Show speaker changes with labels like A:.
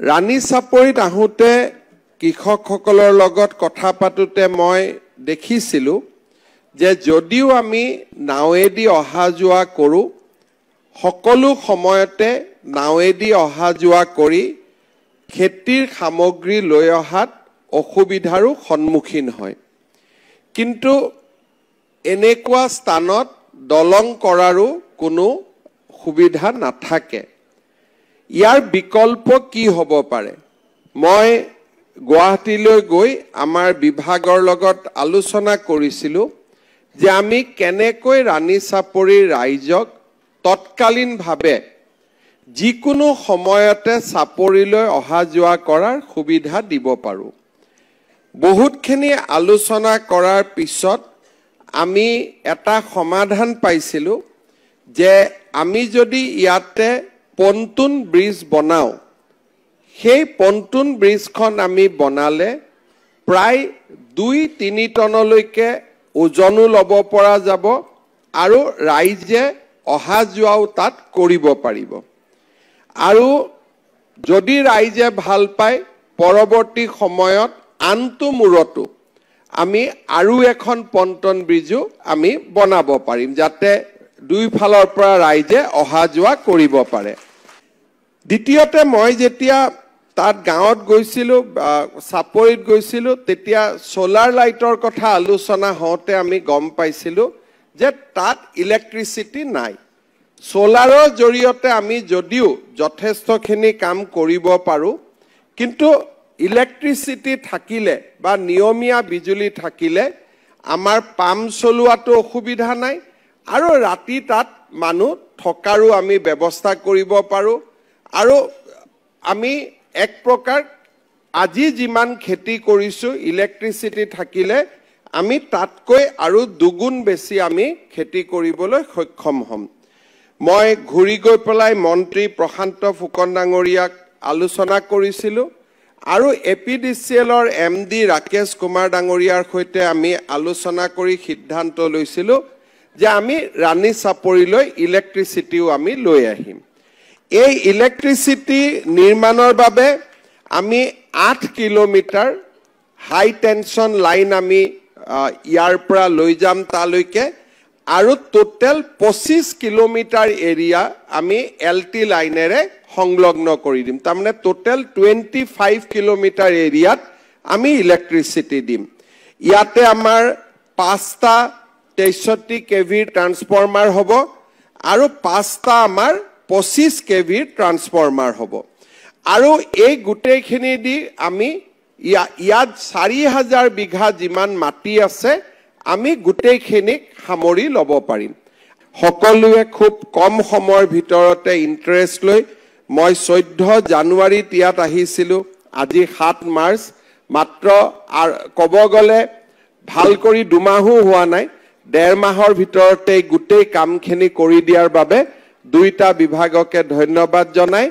A: ৰাণী চাপৰিত আহোঁতে কৃষকসকলৰ লগত কথা পাতোতে মই দেখিছিলোঁ যে যদিও আমি নাৱেদি অহা যোৱা কৰোঁ সকলো সময়তে নাৱেদি অহা যোৱা কৰি খেতিৰ সামগ্ৰী লৈ অহাত অসুবিধাৰো সন্মুখীন হয় কিন্তু এনেকুৱা স্থানত দলং কৰাৰো কোনো সুবিধা নাথাকে ইয়াৰ বিকল্প কি হ'ব পাৰে মই গুৱাহাটীলৈ গৈ আমাৰ বিভাগৰ লগত আলোচনা কৰিছিলোঁ যে আমি কেনেকৈ ৰাণী চাপৰিৰ ৰাইজক তৎকালীনভাৱে যিকোনো সময়তে চাপৰিলৈ অহা যোৱা কৰাৰ সুবিধা দিব পাৰোঁ বহুতখিনি আলোচনা কৰাৰ পিছত আমি এটা সমাধান পাইছিলোঁ যে আমি যদি ইয়াতে পন্টুন ব্ৰিজ বনাও সেই পন্টুন ব্ৰিজখন আমি বনালে প্ৰায় 2-3 টনলৈকে ওজনো ল'ব পৰা যাব আৰু ৰাইজে অহা যোৱাও তাত কৰিব পাৰিব আৰু যদি ৰাইজে ভাল পায় পৰৱৰ্তী সময়ত আনটো মূৰতো আমি আৰু এখন পন্টন ব্ৰিজো আমি বনাব পাৰিম যাতে দুইফালৰ পৰা ৰাইজে অহা যোৱা কৰিব পাৰে দ্বিতীয়তে মই যেতিয়া তাত গাঁৱত গৈছিলোঁ চাপৰিত গৈছিলোঁ তেতিয়া সোলাৰ লাইটৰ কথা আলোচনা হওঁতে আমি গম পাইছিলোঁ যে তাত ইলেক্ট্ৰিচিটি নাই সোলাৰৰ জৰিয়তে আমি যদিও যথেষ্টখিনি কাম কৰিব পাৰোঁ কিন্তু ইলেক্ট্ৰিচিটি থাকিলে বা নিয়মীয়া বিজুলী থাকিলে আমাৰ পাম্প চলোৱাটো অসুবিধা নাই আৰু ৰাতি তাত মানুহ থকাৰো আমি ব্যৱস্থা কৰিব পাৰোঁ আৰু আমি এক প্ৰকাৰ আজি যিমান খেতি কৰিছোঁ ইলেক্ট্ৰিচিটি থাকিলে আমি তাতকৈ আৰু দুগুণ বেছি আমি খেতি কৰিবলৈ সক্ষম হ'ম মই ঘূৰি গৈ পেলাই মন্ত্ৰী প্ৰশান্ত ফুকন ডাঙৰীয়াক আলোচনা কৰিছিলোঁ আৰু এপিডিচিএলৰ এমডি ৰাকেশ কুমাৰ ডাঙৰীয়াৰ সৈতে আমি আলোচনা কৰি সিদ্ধান্ত লৈছিলোঁ যে আমি ৰাণী চাপৰিলৈ ইলেক্ট্ৰিচিটিও আমি লৈ আহিম এই ইলেক্ট্ৰিচিটি নিৰ্মাণৰ বাবে আমি 8 কিলোমিটাৰ হাই টেনশ্যন লাইন আমি ইয়াৰ পৰা লৈ যাম তালৈকে আৰু টোটেল 25 কিলোমিটাৰ এৰিয়া আমি এলটি লাইনেৰে সংলগ্ন কৰি দিম তাৰমানে টোটেল 25 কিলোমিটাৰ এৰিয়াত আমি ইলেক্ট্ৰিচিটি দিম ইয়াতে আমাৰ 5টা 63 কেভিৰ ট্ৰান্সফৰ্মাৰ হ'ব আৰু 5টা আমাৰ 25 কেভিৰ ট্ৰান্সফৰ্মাৰ হ'ব আৰু এই গোটেইখিনি দি আমি ইয়াত 4000 বিঘা যিমান মাটি আছে আমি গোটেইখিনিক সামৰি ল'ব পাৰিম সকলোৱে খুব কম সময়ৰ ভিতৰতে ইন্টাৰেষ্ট লৈ মই 14 জানুৱাৰীত ইয়াত আহিছিলোঁ আজি 7 মাৰ্চ মাত্ৰ ক'ব গ'লে ভাল কৰি দুমাহো হোৱা নাই 1.5 মাহৰ ভিতৰতে গোটেই কামখিনি কৰি দিয়াৰ বাবে দুইটা বিভাগকে ধন্যবাদ জনাই